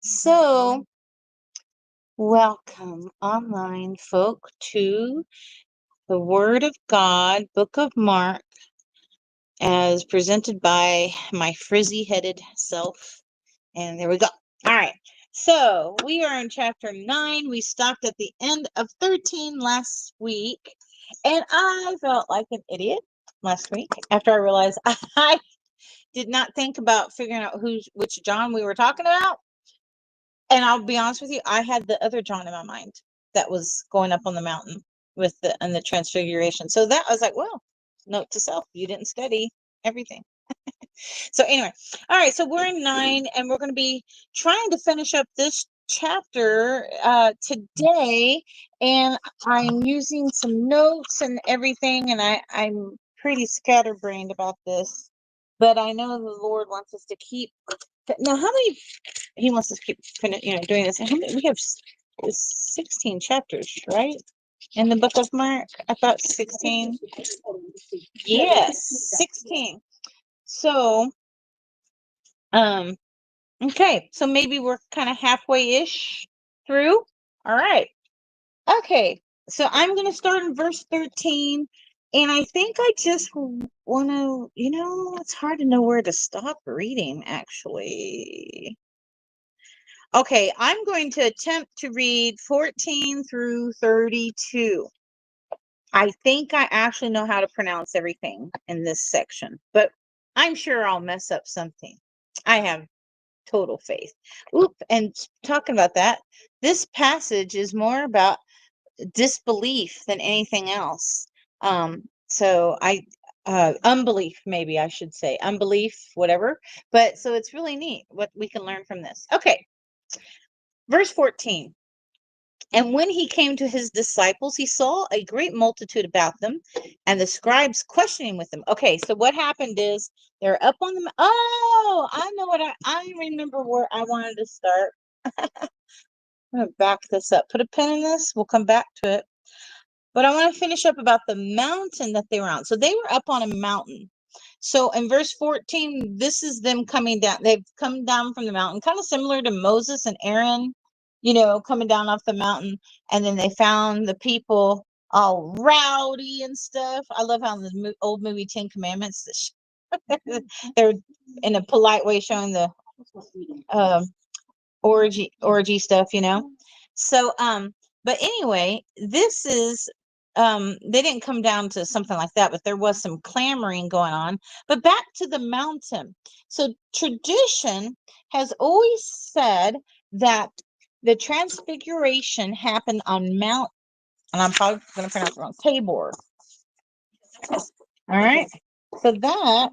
So, welcome, online folk, to the Word of God, Book of Mark, as presented by my frizzy-headed self. And there we go. All right. So, we are in chapter 9. We stopped at the end of 13 last week. And I felt like an idiot last week after I realized I did not think about figuring out which John we were talking about. And I'll be honest with you, I had the other John in my mind that was going up on the mountain with the transfiguration. So that I was like, well, note to self, you didn't study everything. So anyway, all right, so we're in 9 and we're going to be trying to finish up this chapter today, and I'm using some notes and everything, and I'm pretty scatterbrained about this, but I know the Lord wants us to keep. Now, how many? He wants us to keep doing this. How many? We have 16 chapters, right? In the book of Mark, I thought 16. Yes, 16. So, okay, so maybe we're kind of halfway-ish through. All right. Okay, so I'm going to start in verse 13, and I think I just want to, it's hard to know where to stop reading, actually. Okay, I'm going to attempt to read 14 through 32. I think I actually know how to pronounce everything in this section, but I'm sure I'll mess up something. I have total faith. Oop, and talking about that, this passage is more about disbelief than anything else. So unbelief, maybe I should say, unbelief, whatever. But so it's really neat what we can learn from this. Okay, verse 14. And when he came to his disciples, he saw a great multitude about them, and the scribes questioning with them. Okay, so what happened is they're up on the. Oh, I know what I remember where I wanted to start. I'm going to back this up. Put a pin in this. We'll come back to it. But I want to finish up about the mountain that they were on. So they were up on a mountain. So in verse 14, this is them coming down. They've come down from the mountain, kind of similar to Moses and Aaron, coming down off the mountain. And then they found the people all rowdy and stuff. I love how in the old movie 10 Commandments, they're in a polite way showing the orgy stuff, So, but anyway, this is, they didn't come down to something like that, but there was some clamoring going on. But back to the mountain. So tradition has always said that the transfiguration happened on Mount, and I'm probably going to pronounce it wrong, Tabor. All right. So that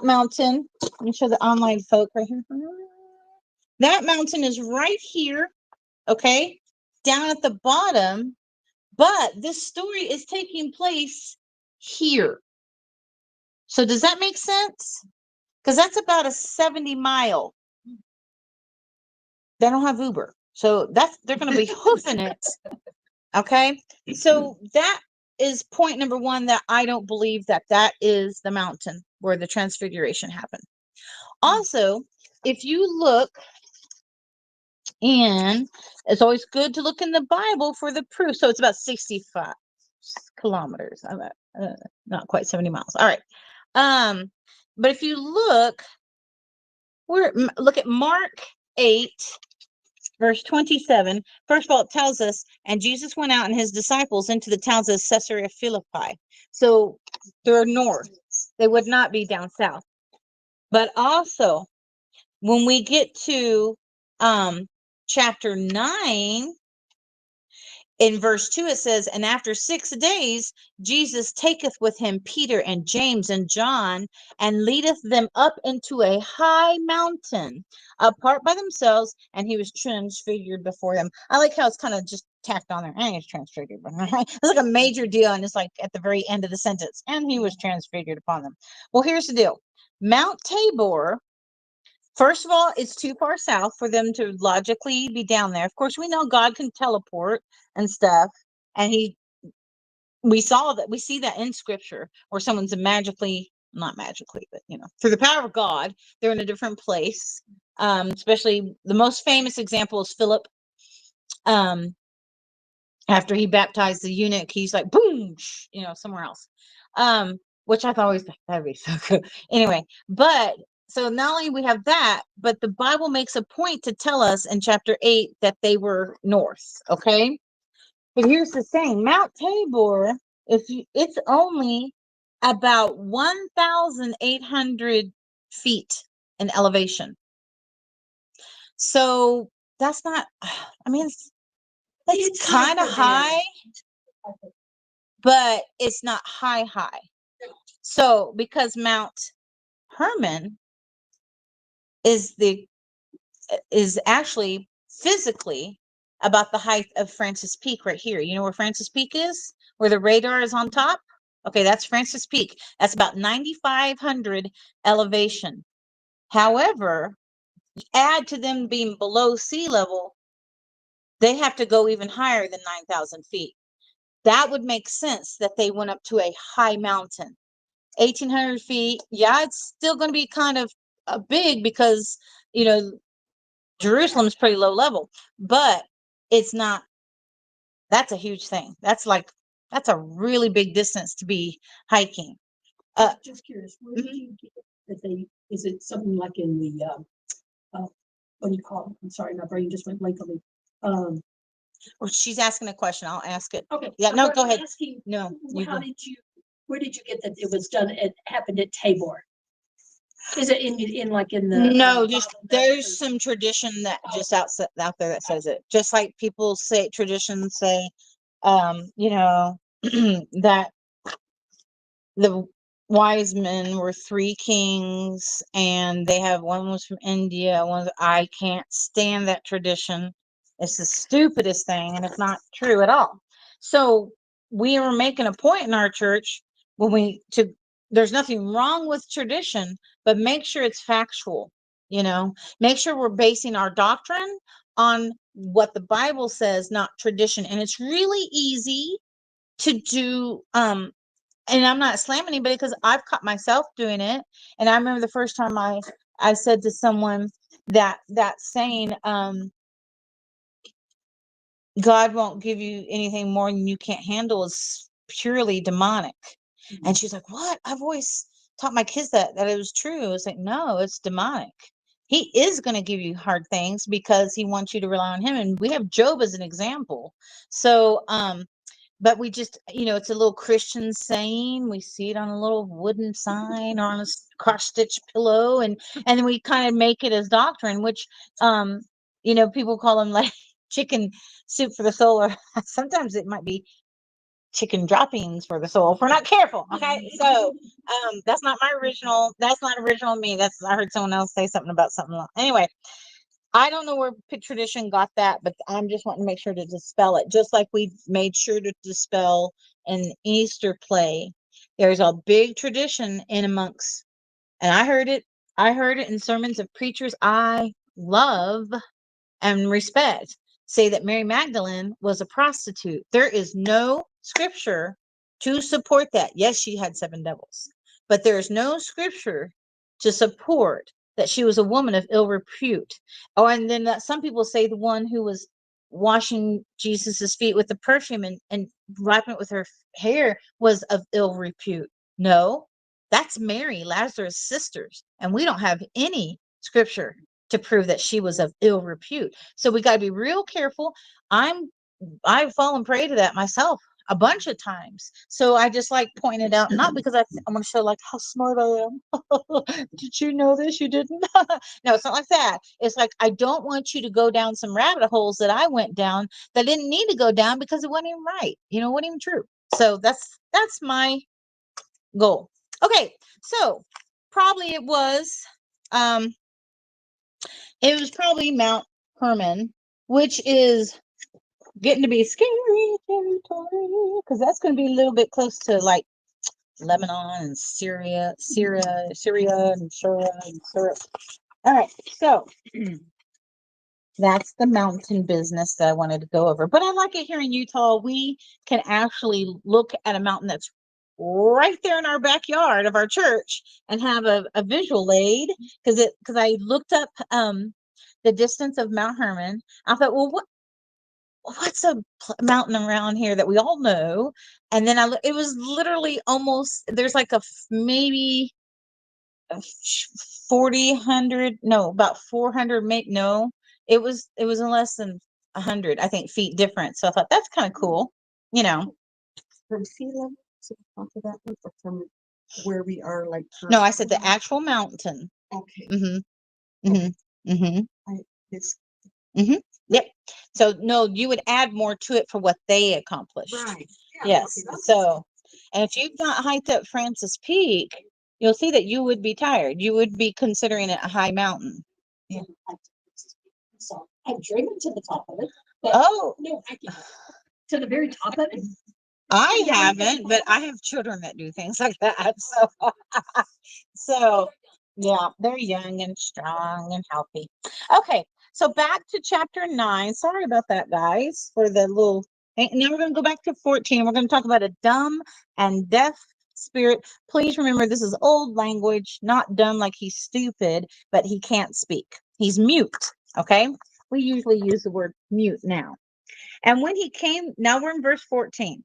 mountain, let me show the online folk right here. That mountain is right here, okay, down at the bottom, but this story is taking place here. So does that make sense? Because that's about a 70-mile. They don't have Uber, so they're going to be hoofing it. Okay, so that is point number one, that I don't believe that is the mountain where the transfiguration happened. Also, if you look, and it's always good to look in the Bible for the proof. So it's about 65 kilometers. I'm at, not quite 70 miles. All right. But if you look at Mark 8, verse 27. First of all, it tells us, and Jesus went out and his disciples into the towns of Caesarea Philippi. So they're north. They would not be down south. But also, when we get to chapter 9, in verse 2, it says, and after 6 days, Jesus taketh with him Peter and James and John, and leadeth them up into a high mountain, apart by themselves, and he was transfigured before them. I like how it's kind of just tacked on there. And he was transfigured. It's like a major deal, and it's like at the very end of the sentence, and he was transfigured upon them. Well, here's the deal. Mount Tabor, first of all, it's too far south for them to logically be down there. Of course, we know God can teleport and stuff, and we see that in scripture where someone's not magically, but through the power of God, they're in a different place. Especially the most famous example is Philip. After he baptized the eunuch, he's like, boom, somewhere else. Which I thought always that'd be so cool. Anyway, but so not only we have that, but the Bible makes a point to tell us in chapter 8 that they were north. Okay. But here's the thing, Mount Tabor, it's only about 1,800 feet in elevation. So that's not, I mean, it's kind of high, but it's not high. So because Mount Hermon is actually physically about the height of Francis Peak right here. You know where Francis Peak is? Where the radar is on top? Okay, that's Francis Peak. That's about 9,500 elevation. However, add to them being below sea level, they have to go even higher than 9,000 feet. That would make sense that they went up to a high mountain. 1,800 feet. Yeah, it's still going to be kind of big because, Jerusalem's pretty low level, but it's not, that's a huge thing. That's a really big distance to be hiking. Just curious, where did you get that is it something like in the, what do you call it? I'm sorry, my brain just went blank on me. Well, she's asking a question. I'll ask it. Okay. Yeah, no, go ahead. No. Where did you get that it was done? It happened at Tabor. Is it in the? No, just there's some tradition that just out there that says it. Just like people say, traditions say, that the wise men were three kings, and they have one was from India. I can't stand that tradition. It's the stupidest thing, and it's not true at all. So we were making a point in our church there's nothing wrong with tradition, but make sure it's factual. Make sure we're basing our doctrine on what the Bible says, not tradition. And it's really easy to do. And I'm not slamming anybody because I've caught myself doing it. And I remember the first time I said to someone that saying, God won't give you anything more than you can't handle is purely demonic. Mm-hmm. And she's like, what? I've always taught my kids that it was true. I was like, no, it's demonic. He is going to give you hard things because he wants you to rely on him. And we have Job as an example. So, but we just, it's a little Christian saying. We see it on a little wooden sign or on a cross-stitch pillow. And then we kind of make it as doctrine, which, people call them like chicken soup for the soul, or sometimes it might be chicken droppings for the soul if we're not careful. Okay. So, that's not original me. I heard someone else say something about something else. Anyway, I don't know where tradition got that, but I'm just wanting to make sure to dispel it. Just like we made sure to dispel an Easter play. There's a big tradition in amongst, and I heard it in sermons of preachers I love and respect, say that Mary Magdalene was a prostitute. There is no scripture to support that. Yes, she had 7 devils, but there is no scripture to support that she was a woman of ill repute. Oh, and then some people say the one who was washing Jesus's feet with the perfume and wiping it with her hair was of ill repute. No, that's Mary, Lazarus' sisters, and we don't have any scripture to prove that she was of ill repute. So we got to be real careful. I've fallen prey to that myself a bunch of times. So I just like pointing it out, not because I want to show like how smart I am. Did you know this? You didn't? No, it's not like that. It's like, I don't want you to go down some rabbit holes that I went down that didn't need to go down because it wasn't even right. It wasn't even true. So that's my goal. Okay. So probably it was probably Mount Hermon, which is getting to be scary territory because that's going to be a little bit close to like Lebanon and Syria, and Syria. All right, so that's the mountain business that I wanted to go over. But I like it here in Utah. We can actually look at a mountain that's right there in our backyard of our church and have a visual aid because I looked up the distance of Mount Hermon. I thought, well, what's a mountain around here that we all know? And then it was literally almost, there's like maybe 400, no, about 400, no, it was in less than 100, I think, feet difference. So I thought that's kind of cool, From sea level to the top of that one, or from where we are, like no, I said the actual mountain. Okay. Mm-hmm. Mm-hmm. Mm-hmm. It's Mm-hmm. Yep. So no, you would add more to it for what they accomplished. right. Yeah, Yes. okay, So, and if you've not hiked up Francis Peak, you'll see that you would be tired. You would be considering it a high mountain. Yeah. So I've driven to the top of it. Oh no, to the very top of it. I haven't, but I have children that do things like that. So yeah, they're young and strong and healthy. Okay, so back to chapter 9. Sorry about that, guys, for the little thing. Now we're going to go back to 14. We're going to talk about a dumb and deaf spirit. Please remember, this is old language, not dumb like he's stupid, but he can't speak. He's mute. Okay, we usually use the word mute now. And when he came, now we're in verse 14.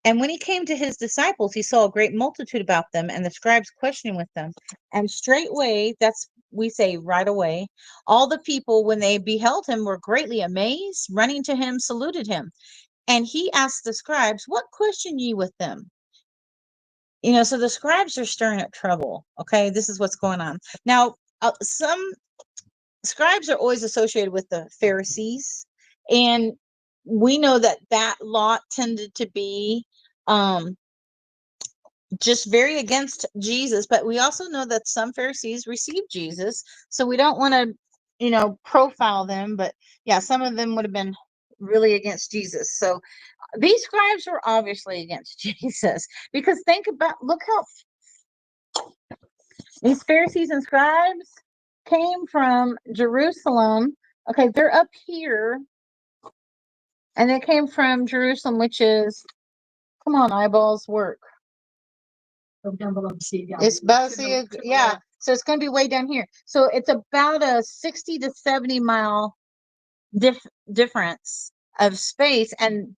And when he came to his disciples, he saw a great multitude about them, and the scribes questioning with them. And straightway, that's we say right away, all the people, when they beheld him, were greatly amazed, running to him, saluted him. And he asked the scribes, what question ye with them? So the scribes are stirring up trouble. Okay, this is what's going on. Now, some scribes are always associated with the Pharisees, and we know that lot tended to be just very against Jesus, but we also know that some Pharisees received Jesus, so we don't want to profile them, but yeah, some of them would have been really against Jesus. So these scribes were obviously against Jesus, because look how these Pharisees and scribes came from Jerusalem. Okay, they're up here, and they came from Jerusalem, which is, come on, eyeballs, work. Down below the sea. Yeah. It's about yeah. So it's going to be way down here. So it's about a 60 to 70 mile difference of space, and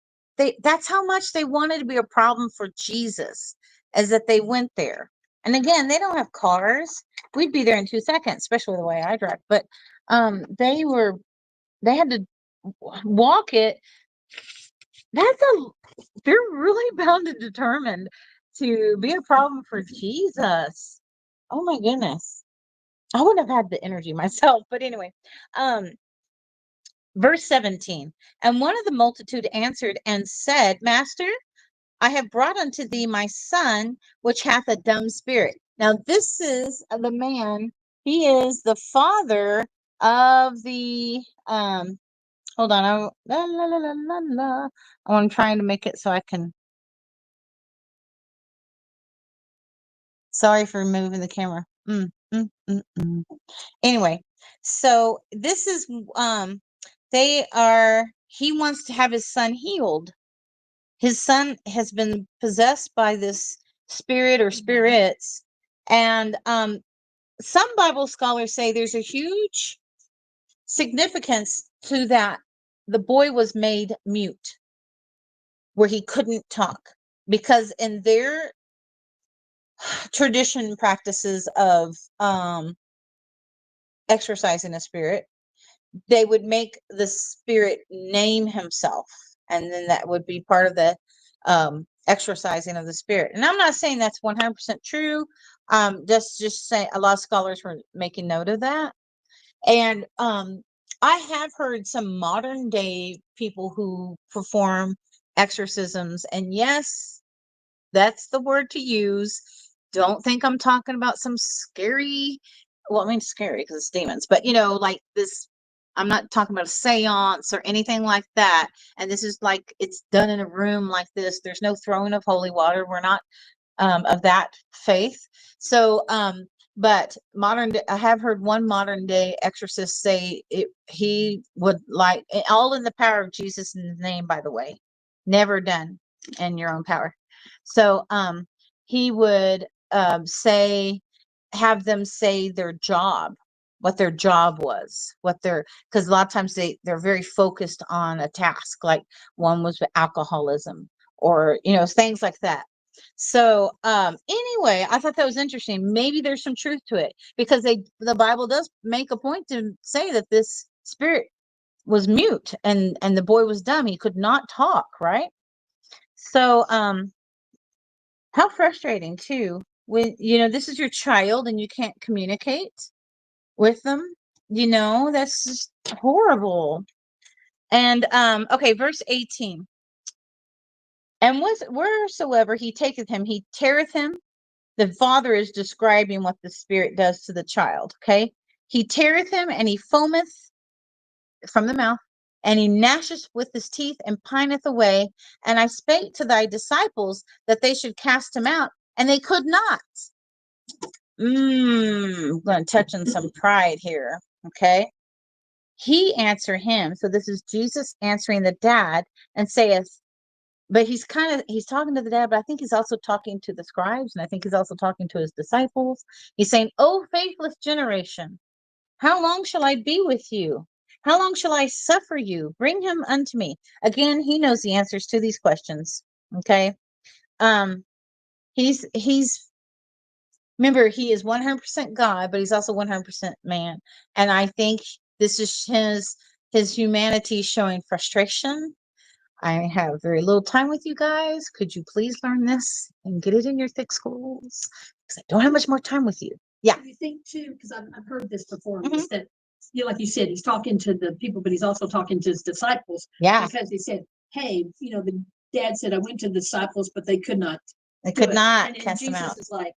that's how much they wanted to be a problem for Jesus, as that they went there. And again, they don't have cars. We'd be there in 2 seconds, especially the way I drive. But they had to walk it. They're really bound and determined to be a problem for Jesus. Oh my goodness. I wouldn't have had the energy myself, but anyway. Verse 17. And one of the multitude answered and said, Master, I have brought unto thee my son, which hath a dumb spirit. Now this is the man. He is the father of the hold on. I'm trying to make it so I can. Sorry for moving the camera. Anyway, so this is he wants to have his son healed. His son has been possessed by this spirit or spirits, and some Bible scholars say there's a huge significance to that. The boy was made mute, where he couldn't talk, because in their tradition practices of exorcising a spirit, they would make the spirit name himself, and then that would be part of the exorcising of the spirit. And I'm not saying that's 100% true. Just say a lot of scholars were making note of that. And I have heard some modern day people who perform exorcisms, and yes, that's the word to use. Don't think I'm talking about some scary, well, I mean, scary because it's demons, but like this, I'm not talking about a seance or anything like that. And this is like, it's done in a room like this. There's no throwing of holy water. We're not of that faith. So, but I have heard one modern day exorcist say he would like, all in the power of Jesus in his name, by the way, never done in your own power. So he would have them say their job, what their job was, because a lot of times they're very focused on a task, like one was with alcoholism or things like that. So anyway, I thought that was interesting. Maybe there's some truth to it, because the Bible does make a point to say that this spirit was mute, and the boy was dumb. He could not talk, right? So how frustrating too, when this is your child and you can't communicate with them. That's just horrible. And okay, verse 18. And wheresoever he taketh him, he teareth him. The father is describing what the spirit does to the child. Okay, he teareth him, and he foameth from the mouth, and he gnasheth with his teeth, and pineth away. And I spake to thy disciples that they should cast him out, and they could not. I'm going to touch on some pride here. Okay. He answer him. So this is Jesus answering the dad, and saith, but he's talking to the dad, but I think he's also talking to the scribes, and I think he's also talking to his disciples. He's saying, "O faithless generation, how long shall I be with you? How long shall I suffer you? Bring him unto me." Again, he knows the answers to these questions. Okay. He's remember, he is 100% God, but he's also 100% man. And I think this is his humanity showing frustration. I have very little time with you guys. Could you please learn this and get it in your thick schools? Because I don't have much more time with you. Yeah. You think too, because I've heard this before, is that, like you said, he's talking to the people, but he's also talking to his disciples. Yeah. Because he said, hey, the dad said, I went to the disciples, but they could not. They could not and cast them Jesus out. is like,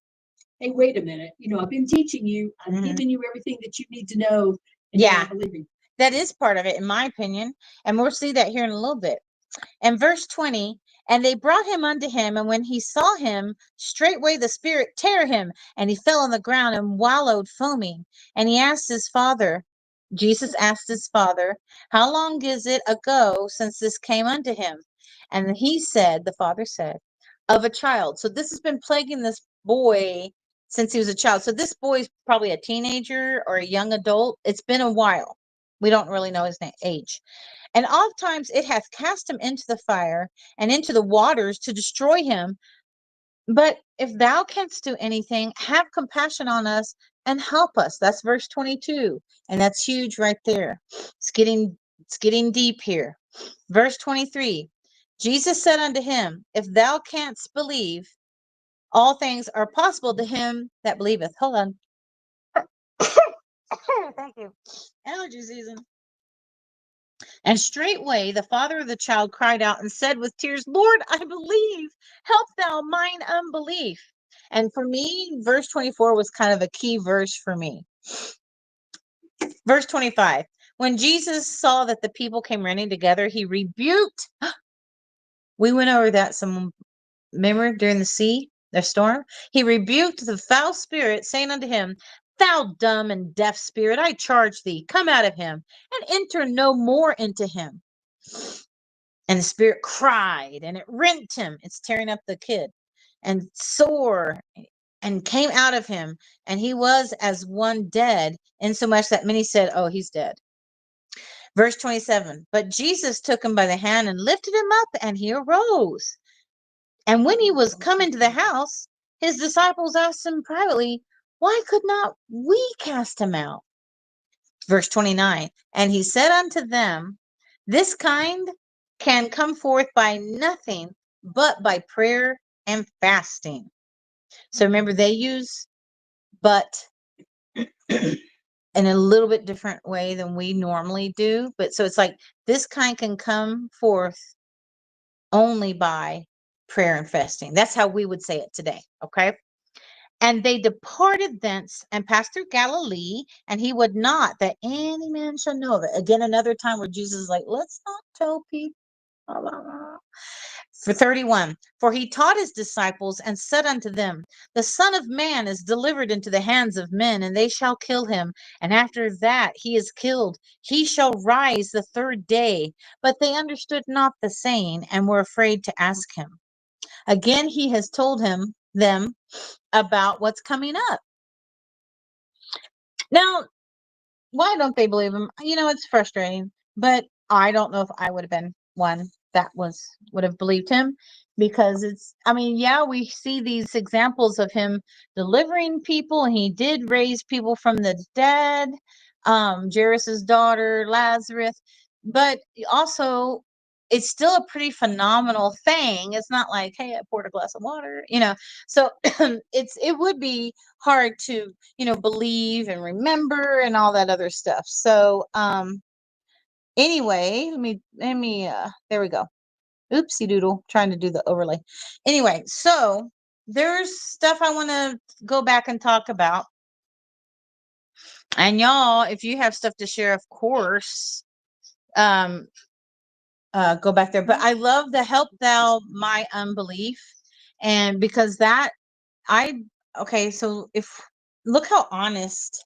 hey, wait a minute. I've been teaching you. I've given you everything that you need to know. And you're not believing. That is part of it, in my opinion. And we'll see that here in a little bit. And verse 20, and they brought him unto him, and when he saw him, straightway the spirit tear him, and he fell on the ground and wallowed foaming. And he asked his father, Jesus asked his father, how long is it ago since this came unto him? And the father said, of a child. So this has been plaguing this boy since he was a child. So this boy is probably a teenager or a young adult. It's been a while. We don't really know his age. And oftentimes it hath cast him into the fire and into the waters to destroy him. But if thou canst do anything, have compassion on us and help us. That's verse 22. And that's huge right there. It's getting deep here. Verse 23. Jesus said unto him, if thou canst believe, all things are possible to him that believeth. Hold on. Thank you. Allergy season. And straightway the father of the child cried out and said with tears, Lord, I believe, help thou mine unbelief. And for me, verse 24 was kind of a key verse for me. Verse 25, when Jesus saw that the people came running together, he rebuked. We went over that remember during the storm? He rebuked the foul spirit, saying unto him, thou dumb and deaf spirit, I charge thee, come out of him and enter no more into him. And the spirit cried, and it rent him. It's tearing up the kid, and sore, and came out of him. And he was as one dead, insomuch that many said, oh, he's dead. Verse 27, but Jesus took him by the hand and lifted him up, and he arose. And when he was come into the house, his disciples asked him privately, why could not we cast him out? Verse 29, and he said unto them, this kind can come forth by nothing but by prayer and fasting. So remember, they use but in a little bit different way than we normally do. But so it's like this kind can come forth only by prayer and fasting. That's how we would say it today. Okay. And they departed thence and passed through Galilee, and he would not that any man should know of it. Again, another time where Jesus is like, let's not tell people. For 31, for he taught his disciples and said unto them, the Son of Man is delivered into the hands of men, and they shall kill him. And after that he is killed, he shall rise the third day. But they understood not the saying, and were afraid to ask him. Again, he has told them about what's coming up. Now, why don't they believe him? It's frustrating, but I don't know if I would have been one that would have believed him, because yeah, we see these examples of him delivering people, and he did raise people from the dead, Jairus's daughter, Lazarus, but also it's still a pretty phenomenal thing. It's not like, hey, I poured a glass of water, so it would be hard to believe and remember and all that other stuff. So anyway, let me there we go. Oopsie doodle, trying to do the overlay. Anyway, so there's stuff I want to go back and talk about. And y'all, if you have stuff to share, of course, go back there. But I love the help thou my unbelief. And because so if look how honest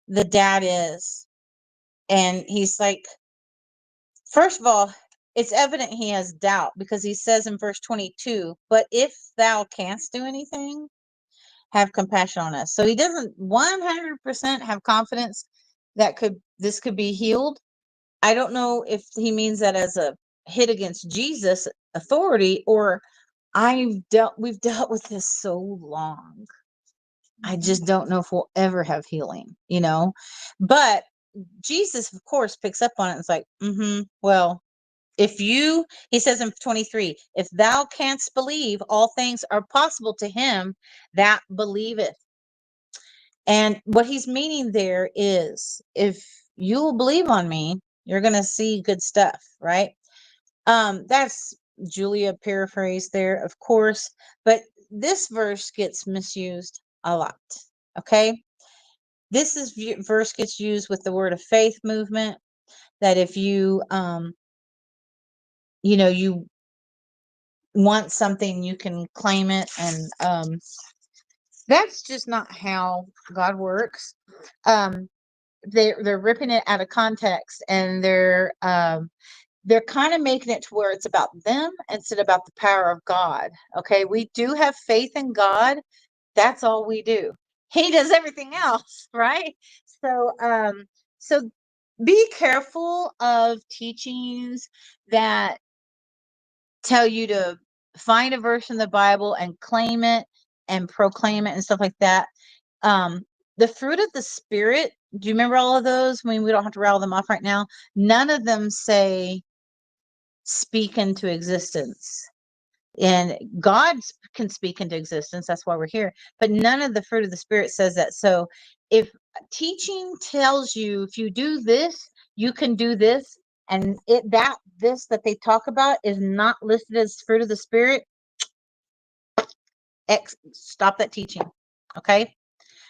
the dad is. And he's like, first of all, it's evident he has doubt, because he says in verse 22, but if thou canst do anything, have compassion on us. So he doesn't 100% have confidence that this could be healed. I don't know if he means that as a hit against Jesus' authority, or we've dealt with this so long. I just don't know if we'll ever have healing, but Jesus, of course, picks up on it and is like, well, he says in 23, if thou canst believe, all things are possible to him that believeth. And what he's meaning there is, if you'll believe on me, you're going to see good stuff, right? That's Julia paraphrased there, of course, but this verse gets misused a lot. Okay. This verse gets used with the word of faith movement, that if you you want something, you can claim it. And that's just not how God works. They're ripping it out of context, and they're kind of making it to where it's about them instead of about the power of God. Okay, we do have faith in God. That's all we do. He does everything else, right? So be careful of teachings that tell you to find a verse in the Bible and claim it and proclaim it and stuff like that. The fruit of the Spirit, do you remember all of those? I mean, we don't have to rattle them off right now. None of them say speak into existence. And God can speak into existence. That's why we're here. But none of the fruit of the Spirit says that. So if teaching tells you, if you do this, you can do this, and this that they talk about is not listed as fruit of the Spirit, stop that teaching. Okay.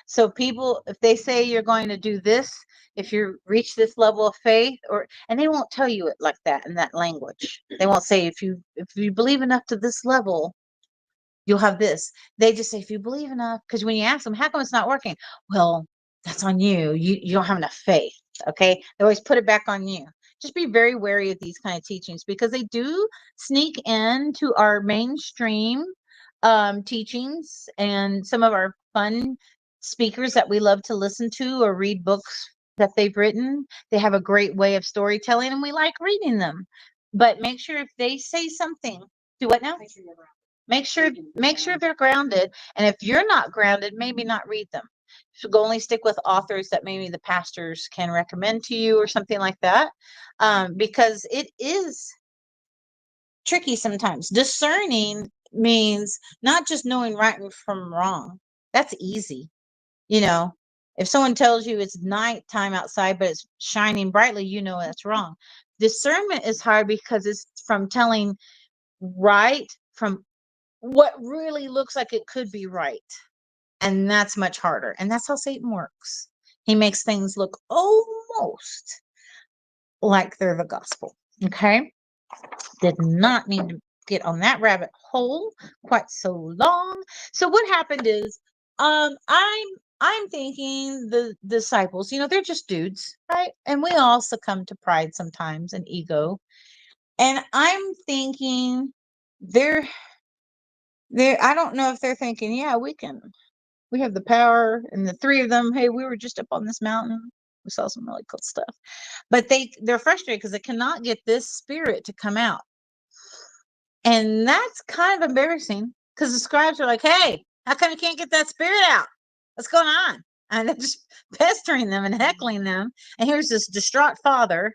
So people, if they say you're going to do this, if you reach this level of faith, and they won't tell you it like that in that language. They won't say if you believe enough to this level, you'll have this. They just say if you believe enough, because when you ask them, how come it's not working? Well, that's on you. You don't have enough faith. Okay. They always put it back on you. Just be very wary of these kind of teachings, because they do sneak into our mainstream teachings, and some of our fun speakers that we love to listen to or read books that they've written. They have a great way of storytelling, and we like reading them. But make sure if they say something, do what now? Make sure they're grounded. And if you're not grounded, maybe not read them. So only stick with authors that maybe the pastors can recommend to you or something like that, because it is tricky sometimes. Discerning means not just knowing right from wrong. That's easy. If someone tells you it's nighttime outside, but it's shining brightly, that's wrong. Discernment is hard, because it's from telling right from what really looks like it could be right. And that's much harder. And that's how Satan works. He makes things look almost like they're the gospel. Okay. Did not need to get on that rabbit hole quite so long. So what happened is, I'm thinking the disciples, they're just dudes, right? And we all succumb to pride sometimes and ego. And I'm thinking they're I don't know if they're thinking, yeah, we have the power, and the three of them, hey, we were just up on this mountain. We saw some really cool stuff. But they're frustrated because they cannot get this spirit to come out. And that's kind of embarrassing because the scribes are like, hey, how come you can't get that spirit out? What's going on? And they're just pestering them and heckling them. And here's this distraught father.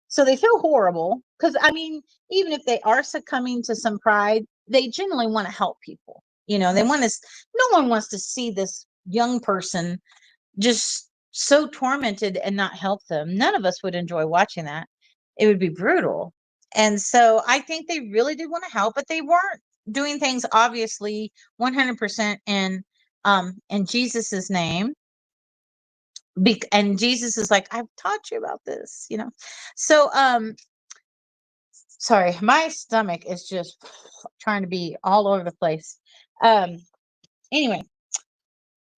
So they feel horrible because, I mean, even if they are succumbing to some pride, they generally want to help people. They want to, no one wants to see this young person just so tormented and not help them. None of us would enjoy watching that. It would be brutal. And so I think they really did want to help, but they weren't doing things obviously 100% in Jesus's name. And Jesus is like, I've taught you about this. So sorry, my stomach is just trying to be all over the place. Anyway,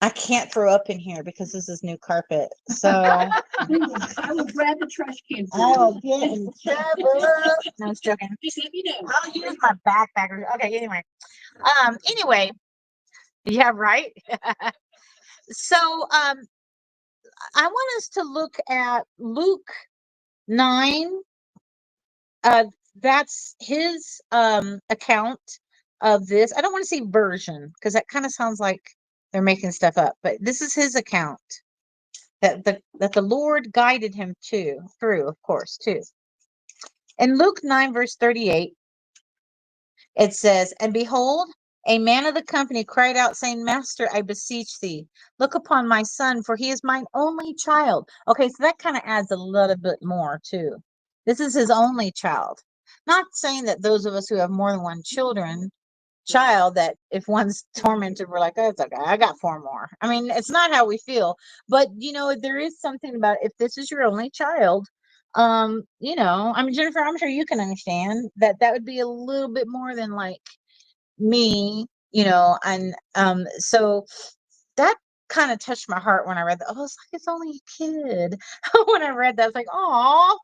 I can't throw up in here because this is new carpet. So I will grab the trash can for I you. will get in trouble. No, I was joking. Just let me know. I'll use my backpack. Okay, anyway. Yeah, right. So I want us to look at Luke 9. That's his account of this. I don't want to say version because that kind of sounds like they're making stuff up, but this is his account that the Lord guided him through, of course, too. In Luke 9, verse 38, it says, and behold, a man of the company cried out, saying, Master, I beseech thee, look upon my son, for he is mine only child. Okay, so that kind of adds a little bit more, too. This is his only child. Not saying that those of us who have more than one child, that if one's tormented, we're like, oh, it's okay, I got 4 more. I mean, it's not how we feel. But, there is something about if this is your only child, I mean, Jennifer, I'm sure you can understand that would be a little bit more than like me, and so that kind of touched my heart when I read that. Oh, it's like it's only a kid. When I read that, I was like, oh.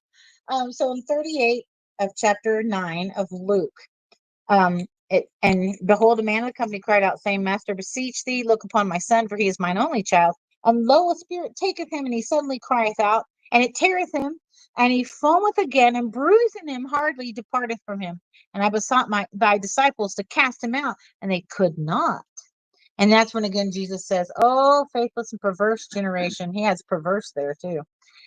So in 38 of chapter 9 of Luke, and behold, a man of the company cried out, saying, Master, beseech thee, look upon my son, for he is mine only child. And lo, a spirit taketh him, and he suddenly crieth out, and it teareth him, and he foameth again, and bruising him hardly departeth from him. And I besought thy disciples to cast him out, and they could not. And that's when again Jesus says, oh, faithless and perverse generation. He has perverse there too.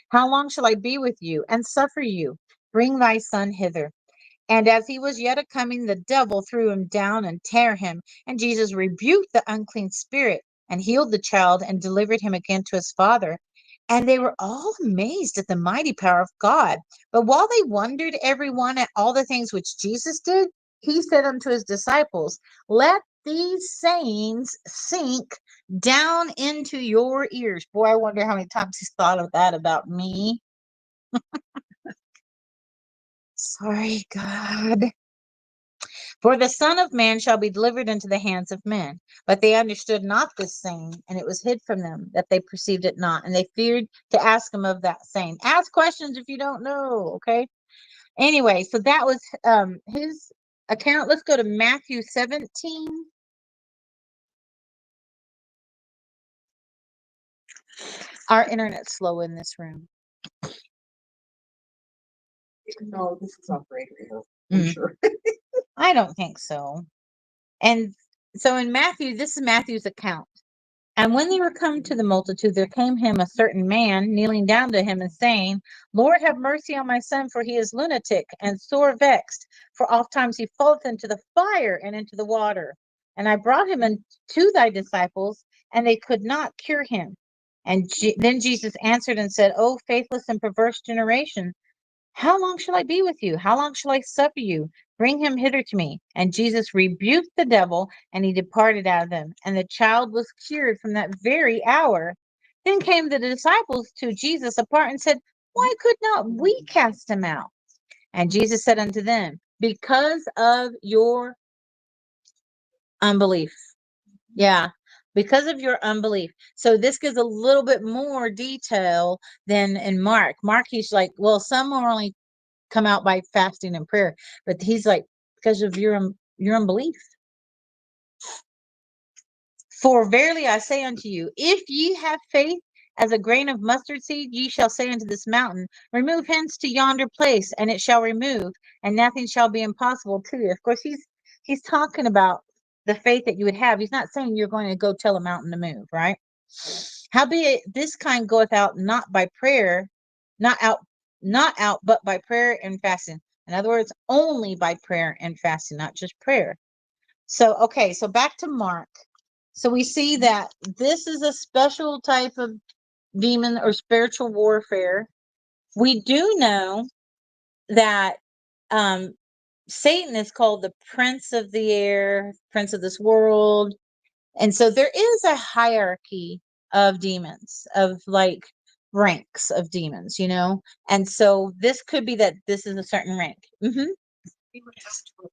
How long shall I be with you and suffer you? Bring thy son hither. And as he was yet a coming, the devil threw him down and tear him. And Jesus rebuked the unclean spirit and healed the child and delivered him again to his father. And they were all amazed at the mighty power of God. But while they wondered every one at all the things which Jesus did, he said unto his disciples, let these sayings sink down into your ears. Boy, I wonder how many times he's thought of that about me. Sorry, God. For the Son of Man shall be delivered into the hands of men. But they understood not this saying, and it was hid from them, that they perceived it not. And they feared to ask him of that saying. Ask questions if you don't know, okay? Anyway, so that was his account. Let's go to Matthew 17. Our internet's slow in this room. No, this is operator here. I'm sure. I don't think so. And so in Matthew, this is Matthew's account. And when they were come to the multitude, there came him a certain man, kneeling down to him and saying, Lord, have mercy on my son, for he is lunatic and sore vexed. For oft times he falleth into the fire and into the water. And I brought him unto thy disciples, and they could not cure him. And then Jesus answered and said, O faithless and perverse generation, how long shall I be with you? How long shall I suffer you? Bring him hither to me. And Jesus rebuked the devil, and he departed out of them. And the child was cured from that very hour. Then came the disciples to Jesus apart and said, why could not we cast him out? And Jesus said unto them, because of your unbelief. Yeah, because of your unbelief. So this gives a little bit more detail than in Mark. Mark, he's like, well, some are only come out by fasting and prayer, but he's like, because of your unbelief. For verily I say unto you, if ye have faith as a grain of mustard seed, ye shall say unto this mountain, remove hence to yonder place, and it shall remove, and nothing shall be impossible to you. Of course, he's talking about the faith that you would have. He's not saying you're going to go tell a mountain to move, right? Howbeit this kind goeth out not by prayer, not out, but by prayer and fasting. In other words, only by prayer and fasting, not just prayer. So, okay, so back to Mark. So we see that this is a special type of demon or spiritual warfare. We do know that Satan is called the prince of the air, prince of this world. And so there is a hierarchy of demons, of like ranks of demons, And so this could be that this is a certain rank. Mm-hmm. We would have to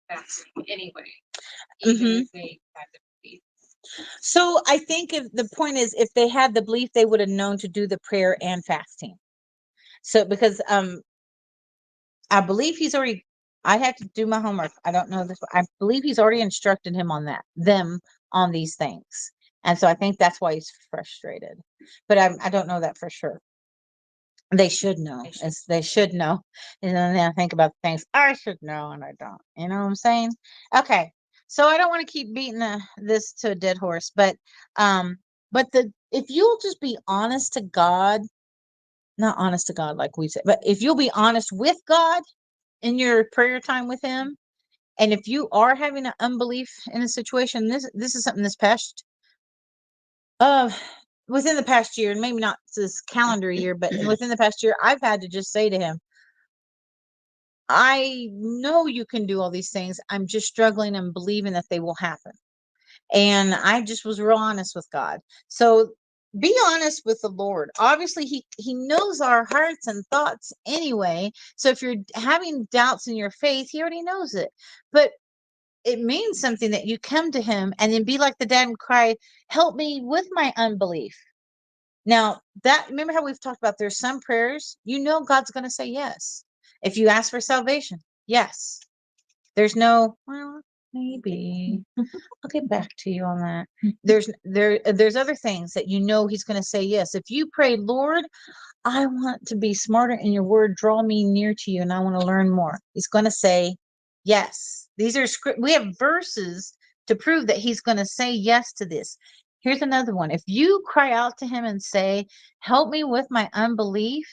fasting anyway, Mm-hmm. even if they had the belief. So I think if the point is, if they had the belief, they would have known to do the prayer and fasting. So because I believe he's already. I have to do my homework. I don't know this. I believe he's already instructed them on these things, and so I think that's why he's frustrated. But I don't know that for sure. They should know. They should know. And then I think about things I should know and I don't. You know what I'm saying? Okay. So I don't want to keep beating this to a dead horse, but if you'll just be honest to God, not honest to God like we said, but if you'll be honest with God in your prayer time with Him, and if you are having an unbelief in a situation, this is something this past within the past year, and maybe not this calendar year, but within the past year, I've had to just say to Him, I know you can do all these things. I'm just struggling and believing that they will happen. And I just was real honest with God. So be honest with the Lord. Obviously, He knows our hearts and thoughts anyway. So if you're having doubts in your faith, He already knows it. But it means something that you come to Him and then be like the dad and cry, help me with my unbelief. Now, remember how we've talked about there's some prayers, God's going to say yes. If you ask for salvation, yes. There's no, well, maybe. I'll get back to you on that. There's other things that He's going to say yes. If you pray, Lord, I want to be smarter in your word, draw me near to you, and I want to learn more. He's going to say yes. These are we have verses to prove that He's going to say yes to this. Here's another one. If you cry out to Him and say, help me with my unbelief,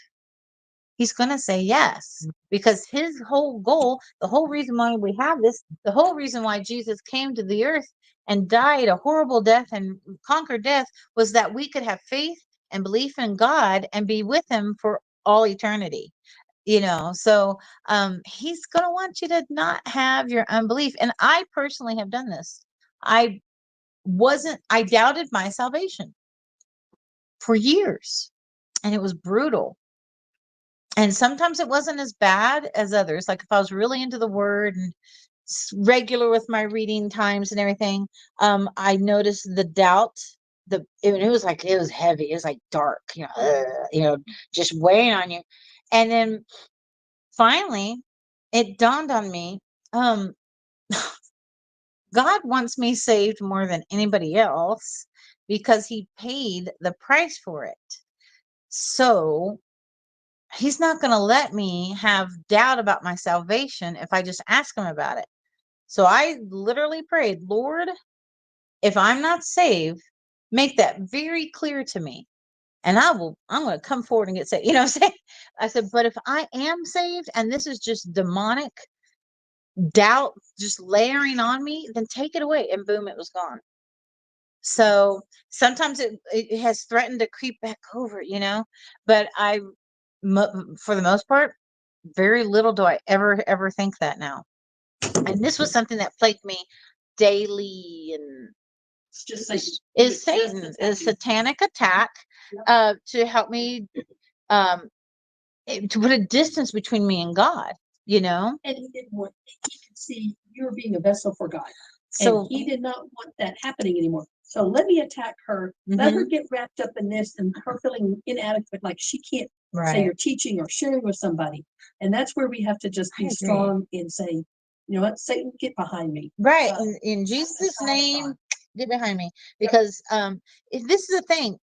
He's going to say yes, because His whole goal, the whole reason why we have this, the whole reason why Jesus came to the earth and died a horrible death and conquered death was that we could have faith and belief in God and be with Him for all eternity. So He's going to want you to not have your unbelief. And I personally have done this. I doubted my salvation for years, and it was brutal. And sometimes it wasn't as bad as others. Like if I was really into the word and regular with my reading times and everything, I noticed the doubt. It was heavy. It was like dark, just weighing on you. And then finally, it dawned on me, God wants me saved more than anybody else because He paid the price for it. So He's not going to let me have doubt about my salvation if I just ask Him about it. So I literally prayed, Lord, if I'm not saved, make that very clear to me. And I'm going to come forward and get saved. You know what I'm saying? I said, but if I am saved and this is just demonic doubt just layering on me, then take it away. And boom, it was gone. So sometimes it has threatened to creep back over, but for the most part, very little do I ever think that now. And this was something that plagued me daily, and It's just Satan. is Satan, is satanic attack to help me to put a distance between me and God, And He didn't want, He could see you're being a vessel for God. So And He did not want that happening anymore. So let me attack her, let her get wrapped up in this and her feeling inadequate, like she can't say right. you're teaching or sharing with somebody. And that's where we have to just be strong and say, You know what? Satan, get behind me. Right. In Jesus' name, get behind me. Because this is the thing.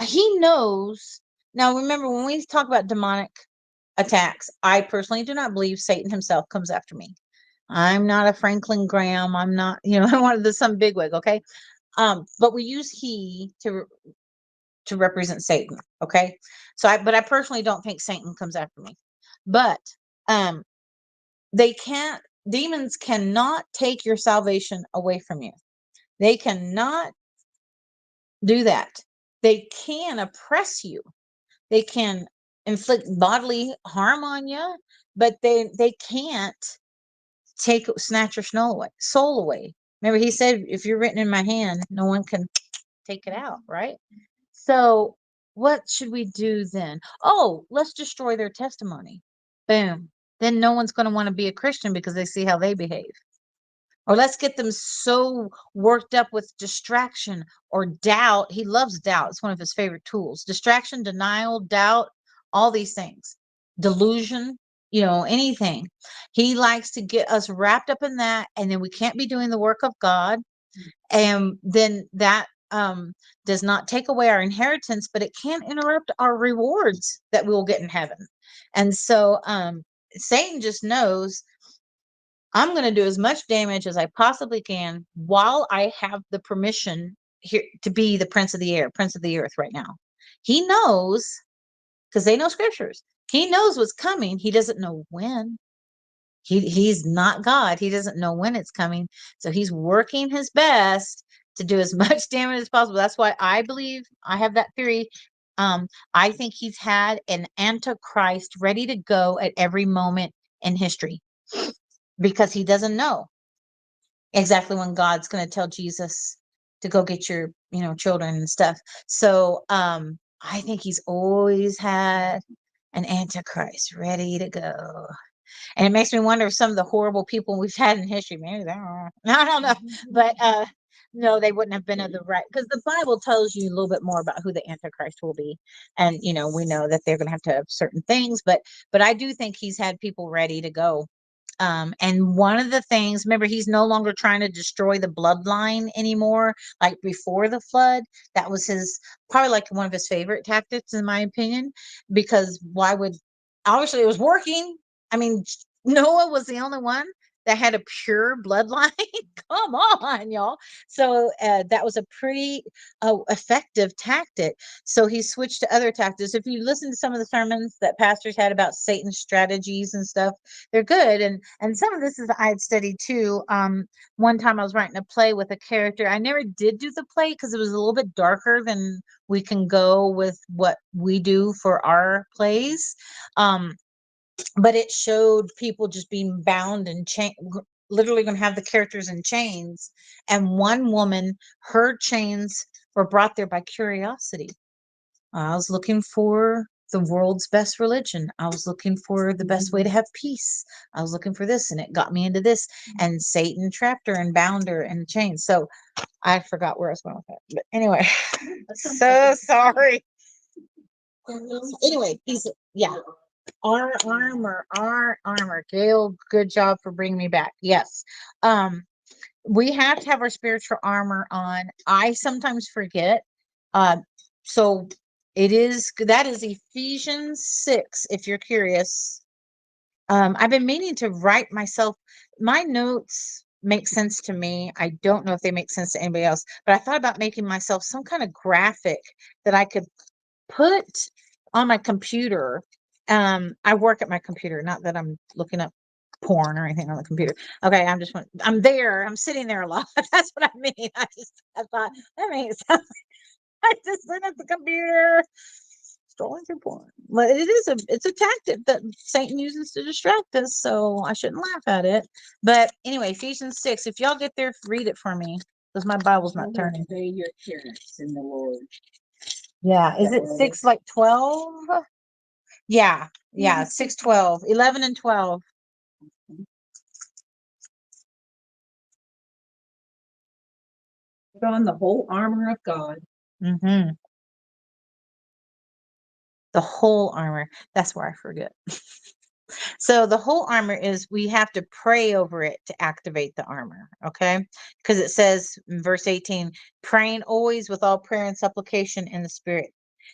He knows. Now remember, when we talk about demonic attacks, I personally do not believe Satan himself comes after me. I'm not a Franklin Graham. I'm not, I'm one of the some bigwig, okay? But we use he to represent Satan, okay? But I personally don't think Satan comes after me. But demons cannot take your salvation away from you. They cannot do that. They can oppress you. They can inflict bodily harm on you, but they can't snatch your soul away. Remember, he said, if you're written in my hand, no one can take it out, right? So what should we do then? Oh, let's destroy their testimony. Boom. Then no one's going to want to be a Christian because they see how they behave. Or let's get them so worked up with distraction or doubt. He loves doubt. It's one of his favorite tools. Distraction, denial, doubt, all these things. Delusion, anything. He likes to get us wrapped up in that, and then we can't be doing the work of God. And then that does not take away our inheritance, but it can interrupt our rewards that we will get in heaven. And so Satan just knows, I'm going to do as much damage as I possibly can while I have the permission here to be the prince of the air, prince of the earth right now. He knows, because they know scriptures. He knows what's coming. He doesn't know when. He's not God. He doesn't know when it's coming. So he's working his best to do as much damage as possible. That's why I believe, I have that theory. I think he's had an antichrist ready to go at every moment in history, because he doesn't know exactly when God's going to tell Jesus to go get your, children and stuff. So I think he's always had an antichrist ready to go. And it makes me wonder if some of the horrible people we've had in history, maybe they are. I don't know. But no, they wouldn't have been of the right, because the Bible tells you a little bit more about who the Antichrist will be. And we know that they're gonna have to have certain things, but I do think he's had people ready to go. And one of the things, remember, he's no longer trying to destroy the bloodline anymore, like before the flood. That was probably like one of his favorite tactics, in my opinion, because obviously it was working. I mean, Noah was the only one that had a pure bloodline. Come on, y'all. So that was a pretty effective tactic. So he switched to other tactics. If you listen to some of the sermons that pastors had about Satan's strategies and stuff, they're good. And some of this is I had studied too. One time I was writing a play with a character. I never did do the play because it was a little bit darker than we can go with what we do for our plays. But it showed people just being bound and literally going to have the characters in chains. And one woman, her chains were brought there by curiosity. I was looking for the world's best religion. I was looking for the best way to have peace. I was looking for this, and it got me into this. And Satan trapped her and bound her in chains. So I forgot where I was going with that. But anyway, so sorry. Anyway, our armor. Gail, good job for bringing me back. Yes. We have to have our spiritual armor on. I sometimes forget. So that is Ephesians 6, if you're curious. I've been meaning to write myself. My notes make sense to me. I don't know if they make sense to anybody else, but I thought about making myself some kind of graphic that I could put on my computer. I work at my computer, not that I'm looking up porn or anything on the computer. Okay, I'm sitting there a lot. That's what I mean. I thought that makes sense. I just sit at the computer scrolling through porn. But it's a tactic that Satan uses to distract us, so I shouldn't laugh at it. But anyway, Ephesians 6, if y'all get there, read it for me, because my Bible's not turning. Obey your parents in the Lord. Yeah, is it 6 like 12? Yeah, 6, 12, 11 and 12. Put on the whole armor of God. Mm-hmm. The whole armor. That's where I forget. So the whole armor is we have to pray over it to activate the armor, okay? Because it says in verse 18, praying always with all prayer and supplication in the spirit.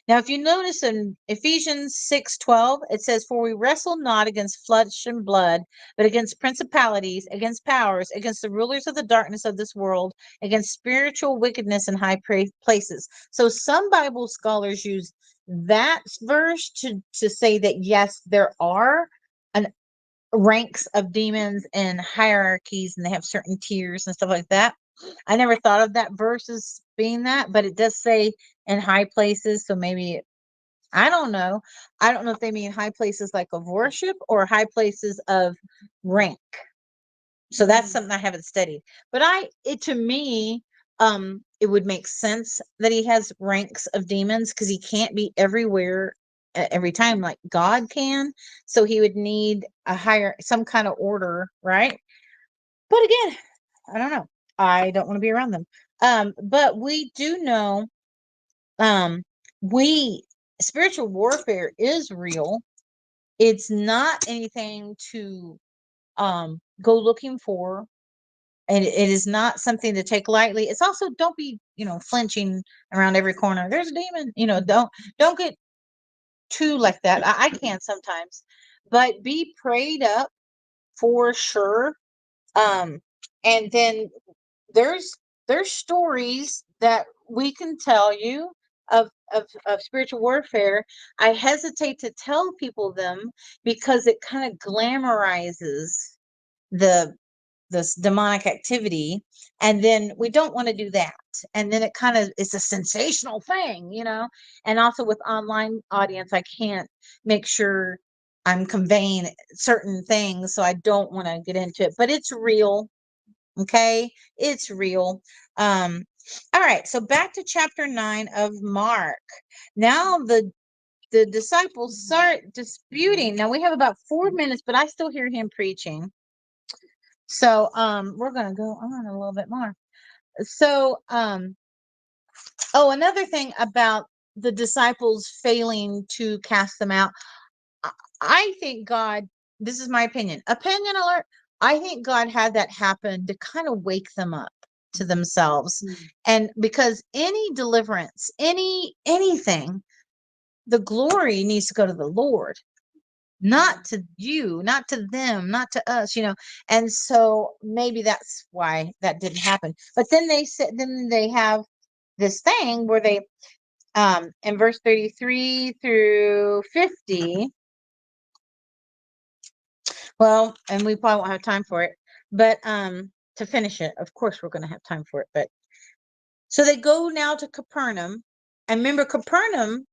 Now, if you notice in Ephesians 6:12, it says, for we wrestle not against flesh and blood, but against principalities, against powers, against the rulers of the darkness of this world, against spiritual wickedness in high places. So some Bible scholars use that verse to say that yes, there are an ranks of demons and hierarchies, and they have certain tiers and stuff like that. I never thought of that verse as being that, but it does say in high places. So maybe, I don't know. I don't know if they mean high places like of worship or high places of rank. So that's something I haven't studied. But to me, it would make sense that he has ranks of demons because he can't be everywhere at every time like God can. So he would need some kind of order, right? But again, I don't know. I don't want to be around them. But we do know, um, we spiritual warfare is real. It's not anything to go looking for, and it is not something to take lightly. It's also, don't be, flinching around every corner. There's a demon, don't get too like that. I can sometimes, but be prayed up for sure. And then there's stories that we can tell you of spiritual warfare. I hesitate to tell people them because it kind of glamorizes the this demonic activity, and then we don't want to do that, and then it kind of is a sensational thing, and also with online audience I can't make sure I'm conveying certain things, so I don't want to get into it, but it's real. Okay, it's real. All right, so back to chapter 9 of Mark. Now the disciples start disputing. Now we have about 4 minutes, but I still hear him preaching. So we're gonna go on a little bit more. So oh, another thing about the disciples failing to cast them out. I think God, this is my opinion alert. I think God had that happen to kind of wake them up to themselves. And because any deliverance, anything, the glory needs to go to the Lord, not to you, not to them, not to us, and so maybe that's why that didn't happen. But then they have this thing where they in verse 33 through 50, well, and we probably won't have time for it, but to finish it, of course we're going to have time for it. But so they go now to Capernaum, and remember Capernaum,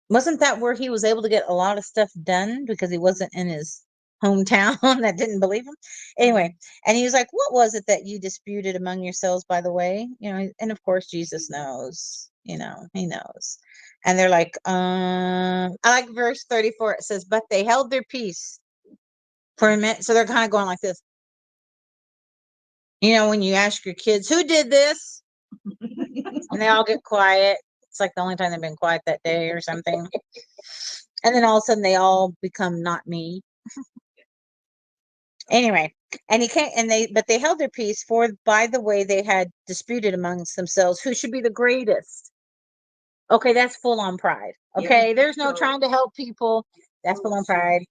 wasn't that where he was able to get a lot of stuff done because he wasn't in his hometown that didn't believe him? Anyway, and he was like, what was it that you disputed among yourselves by the way? And of course Jesus knows, he knows. And they're like, I like verse 34. It says, but they held their peace for a minute. So they're kind of going like this. When you ask your kids, who did this? And they all get quiet. It's like the only time they've been quiet that day or something. And then all of a sudden they all become not me. Anyway, and he can't, but they held their peace, for by the way they had disputed amongst themselves who should be the greatest. Okay, that's full on pride. Okay, yeah, there's no trying to help people. That's full on pride.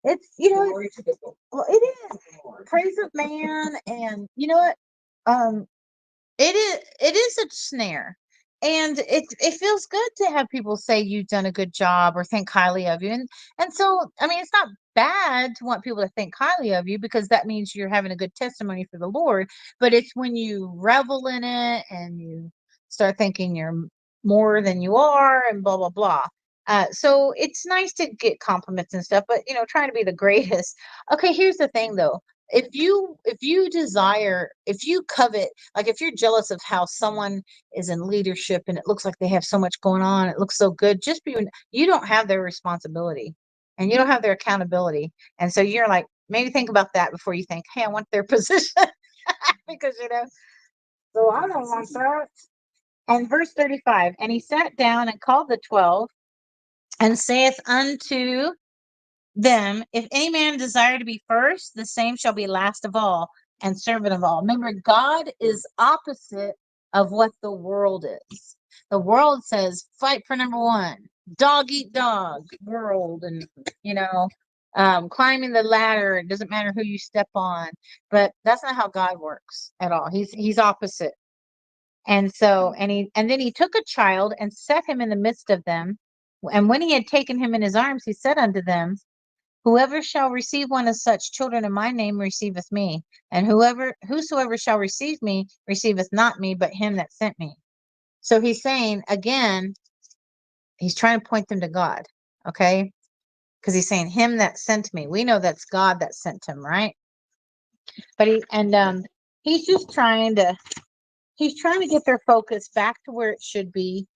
It's well, it is praise of man, and you know what? It is a snare, and it feels good to have people say you've done a good job or think highly of you, and so I mean it's not bad to want people to think highly of you because that means you're having a good testimony for the Lord. But it's when you revel in it and you start thinking you're more than you are and blah blah blah. So it's nice to get compliments and stuff, but trying to be the greatest. Okay, here's the thing though. If you covet, like if you're jealous of how someone is in leadership and it looks like they have so much going on, it looks so good, you don't have their responsibility and you don't have their accountability. And so you're like, maybe think about that before you think, hey, I want their position. Because so I don't want that. And verse 35, and he sat down and called the 12 and saith unto them, if any man desire to be first, the same shall be last of all and servant of all. Remember, God is opposite of what the world is. The world says fight for number one, dog eat dog world, and climbing the ladder. It doesn't matter who you step on, but that's not how God works at all. He's opposite. And so, and then he took a child and set him in the midst of them. And when he had taken him in his arms, he said unto them, whoever shall receive one of such children in my name receiveth me, and whosoever shall receive me receiveth not me, but him that sent me. So he's saying again, he's trying to point them to God, okay? Because he's saying him that sent me. We know that's God that sent him, right? But he's just trying to get their focus back to where it should be.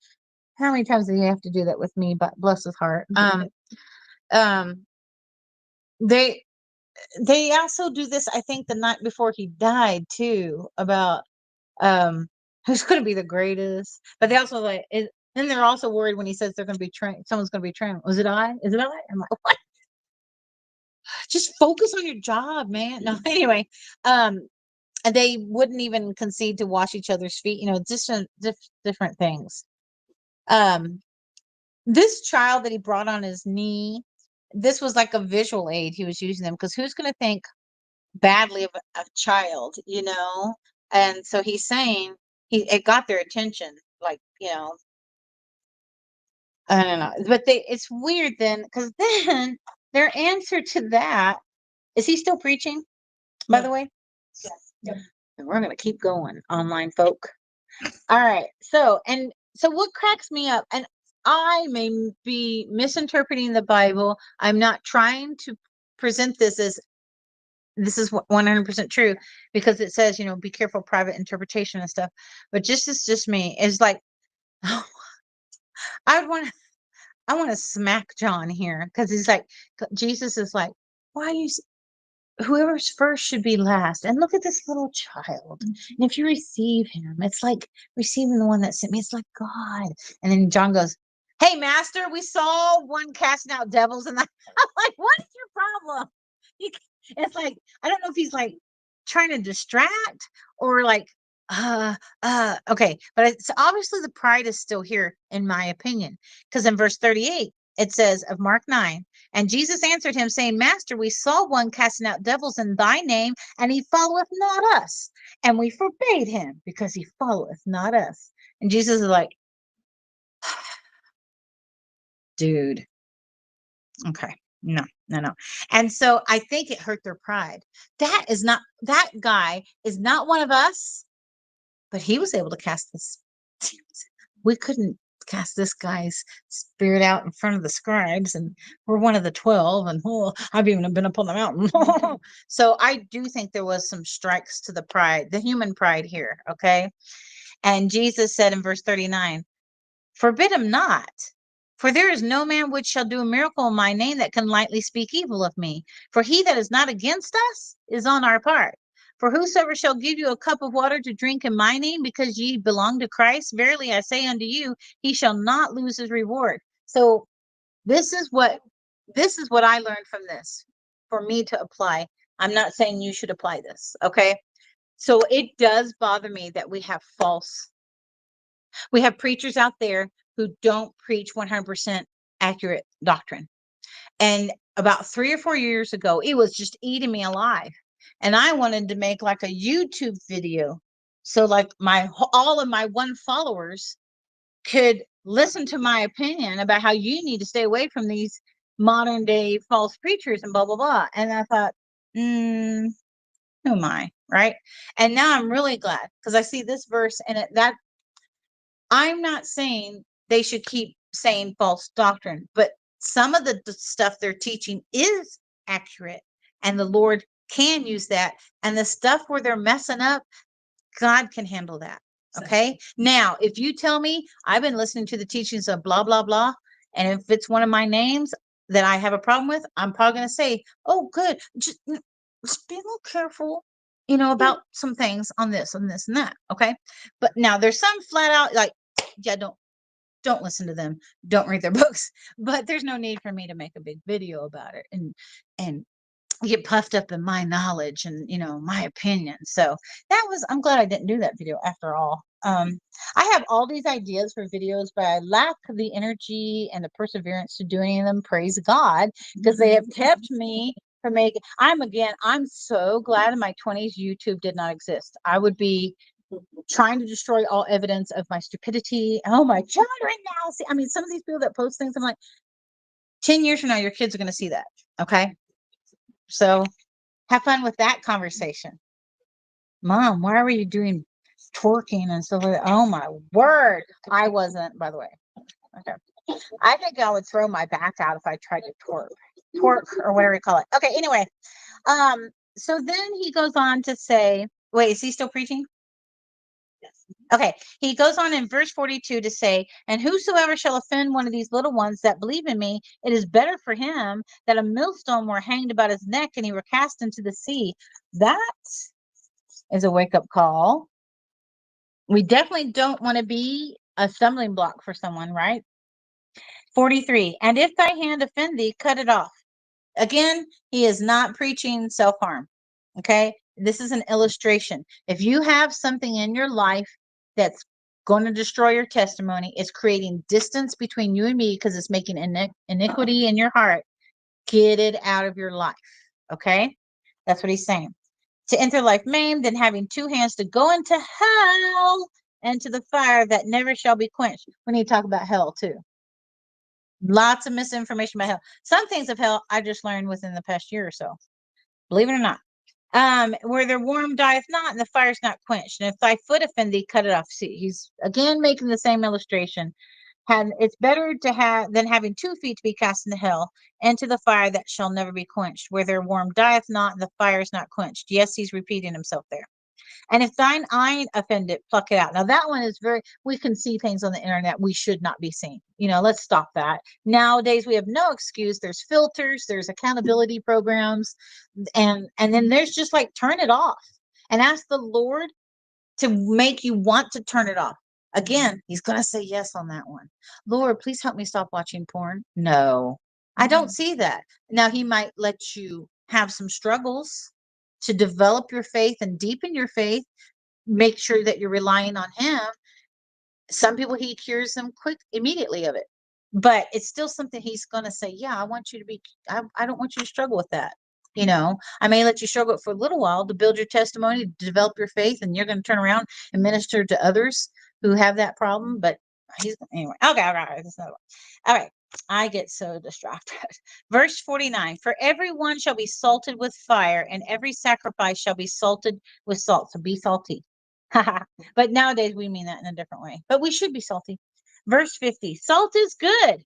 How many times did he have to do that with me? But bless his heart. They also do this, I think, the night before he died too, about who's going to be the greatest. But they also then they're also worried when he says they're going to be trained. Someone's going to be trained. Was it I? Is it I? I'm like, what? Just focus on your job, man. No, anyway, and they wouldn't even concede to wash each other's feet. Just different things. This child that he brought on his knee, this was like a visual aid he was using them, because who's going to think badly of a child, And so he's saying it got their attention, like, I don't know. But it's weird then, because then their answer to that is, he still preaching, by the way? Yes. Yep. And we're gonna keep going, online folk. All right. So what cracks me up, and I may be misinterpreting the Bible. I'm not trying to present this as this is 100% true, because it says, be careful private interpretation and stuff. But just me is like, I want to smack John here, because he's like, Jesus is like, why you whoever's first should be last. And look at this little child. And if you receive him, it's like receiving the one that sent me. It's like God. And then John goes, hey, master, we saw one casting out devils. And I'm like, what is your problem? It's like, I don't know if he's like trying to distract or like, okay. But it's obviously the pride is still here, in my opinion, because in verse 38, it says of Mark 9, and Jesus answered him, saying, Master, we saw one casting out devils in thy name, and he followeth not us. And we forbade him, because he followeth not us. And Jesus is like, dude, okay, no. And so I think it hurt their pride. That guy is not one of us, but he was able to cast this. We couldn't cast this guy's spirit out in front of the scribes, and we're one of the 12, and I've even been up on the mountain. So I do think there was some strikes to the pride, the human pride here. Okay. And Jesus said in verse 39, forbid him not, for there is no man which shall do a miracle in my name that can lightly speak evil of me. For he that is not against us is on our part. For whosoever shall give you a cup of water to drink in my name, because ye belong to Christ, verily I say unto you, he shall not lose his reward. So this is what I learned from this for me to apply. I'm not saying you should apply this, okay? So it does bother me that we have preachers out there who don't preach 100% accurate doctrine. And about 3 or 4 years ago, it was just eating me alive. And I wanted to make like a YouTube video, so like all of my one followers could listen to my opinion about how you need to stay away from these modern day false preachers and blah blah blah. And I thought, who am I, right? And now I'm really glad, because I see this verse, and that I'm not saying they should keep saying false doctrine, but some of the stuff they're teaching is accurate, and the Lord can use that. And the stuff where they're messing up, God can handle that. Okay. Now, if you tell me I've been listening to the teachings of blah, blah, blah, and if it's one of my names that I have a problem with, I'm probably going to say, oh, good. Just be a little careful, about some things on this and this and that. Okay. But now there's some flat out like, yeah, don't listen to them, don't read their books. But there's no need for me to make a big video about it and get puffed up in my knowledge and my opinion. So I'm glad I didn't do that video after all. I have all these ideas for videos, but I lack the energy and the perseverance to do any of them. Praise God, because they have kept me from making. I'm so glad in my 20s YouTube did not exist. I would be trying to destroy all evidence of my stupidity. Oh my God, right now. See, I mean, some of these people that post things, I'm like, 10 years from now, your kids are going to see that. Okay. So have fun with that conversation. Mom, why were you doing twerking and stuff like that? Oh my word. I wasn't, by the way. Okay. I think I would throw my back out if I tried to twerk or whatever you call it. Okay. Anyway. So then he goes on to say, wait, is he still preaching? Okay, he goes on in verse 42 to say, and whosoever shall offend one of these little ones that believe in me, it is better for him that a millstone were hanged about his neck and he were cast into the sea. That is a wake-up call. We definitely don't want to be a stumbling block for someone, right? 43, and if thy hand offend thee, cut it off. Again, he is not preaching self-harm. Okay, this is an illustration. If you have something in your life that's going to destroy your testimony, it's creating distance between you and me because it's making iniquity in your heart, get it out of your life. Okay, that's what he's saying. To enter life maimed and having two hands to go into hell and to the fire that never shall be quenched. We need to talk about hell too. Lots of misinformation about hell. Some things of hell I just learned within the past year or so. Believe it or not. Where their warm dieth not, and the fire's not quenched. And if thy foot offend thee, cut it off. See, he's again making the same illustration. It's better to have than having 2 feet to be cast into hell, and to the fire that shall never be quenched, where their warm dieth not, and the fire is not quenched. Yes, he's repeating himself there. And if thine eye offend it, pluck it out. Now that one is we can see things on the internet we should not be seeing. Let's stop that. Nowadays we have no excuse. There's filters, there's accountability programs, and then there's just like turn it off and ask the Lord to make you want to turn it off. Again, he's going to say yes on that one. Lord, please help me stop watching porn. No, I don't see that. Now he might let you have some struggles to develop your faith and deepen your faith. Make sure that you're relying on him. Some people, he cures them immediately of it, but it's still something he's going to say, yeah, I want you to be, I don't want you to struggle with that. I may let you struggle for a little while to build your testimony, to develop your faith, and you're going to turn around and minister to others who have that problem. But anyway, okay, all right, that's another one. All right, I get so distracted. Verse 49, for everyone shall be salted with fire, and every sacrifice shall be salted with salt. So be salty. But nowadays we mean that in a different way. But we should be salty. Verse 50, salt is good.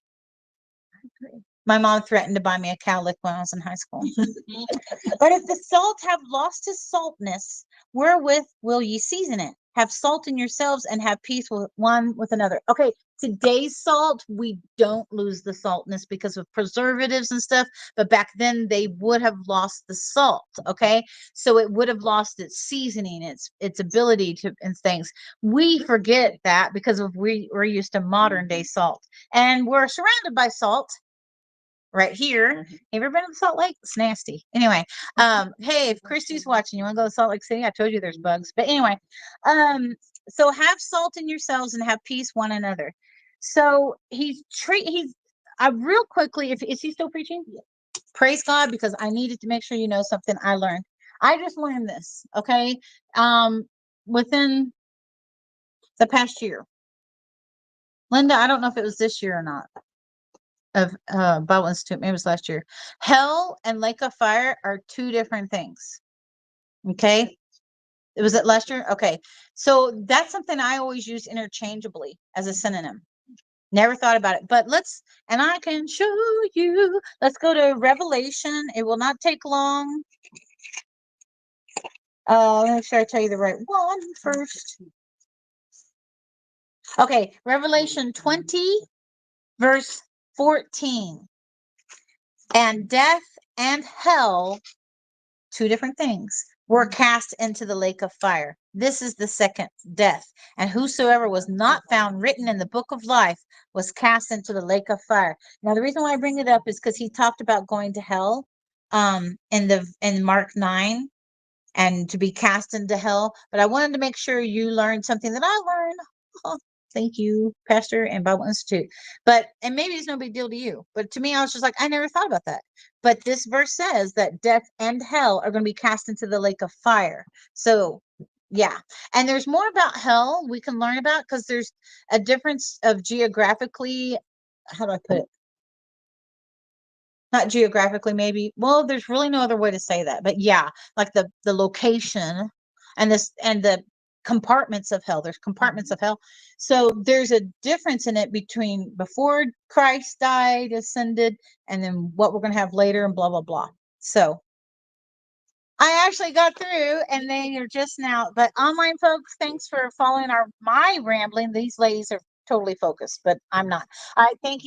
My mom threatened to buy me a cow lick when I was in high school. But if the salt have lost his saltness, wherewith will ye season it? Have salt in yourselves and have peace with one with another. Okay, today's salt, we don't lose the saltness because of preservatives and stuff. But back then they would have lost the salt. Okay, so it would have lost its seasoning, its ability to and things. We forget that because we're used to modern day salt, and we're surrounded by salt. Right here. Have you ever been to Salt Lake? It's nasty. Anyway, hey, if Christy's watching, you want to go to Salt Lake City? I told you there's bugs. But anyway, so have salt in yourselves and have peace one another. So he's real quickly, is he still preaching? Yeah. Praise God, because I needed to make sure you know something I learned. I just learned this, okay? Within the past year. Linda, I don't know if it was this year or not. Of Bible Institute, maybe it was last year. Hell and lake of fire are 2 different things. Okay, it was it last year. Okay, so that's something I always use interchangeably as a synonym. Never thought about it, but and I can show you. Let's go to Revelation. It will not take long. Let me make sure I tell you the right one first. Okay, Revelation 20, verse 14. And death and hell, 2 different things, were cast into the lake of fire. This is the second death. And whosoever was not found written in the book of life was cast into the lake of fire. Now, the reason why I bring it up is because he talked about going to hell in Mark 9 and to be cast into hell. But I wanted to make sure you learned something that I learned. Oh, thank you, Pastor and Bible Institute. And maybe it's no big deal to you, but to me, I was just like, I never thought about that. But this verse says that death and hell are going to be cast into the lake of fire. So, yeah. And there's more about hell we can learn about because there's a difference of geographically. How do I put it? Not geographically, maybe. Well, there's really no other way to say that. But yeah, like the location and the compartments of hell. There's compartments of hell. So there's a difference in it between before Christ died, ascended, and then what we're going to have later and blah, blah, blah. So I actually got through and then you're just now, but online folks, thanks for following my rambling. These ladies are totally focused, but I'm not. All right. Thank you.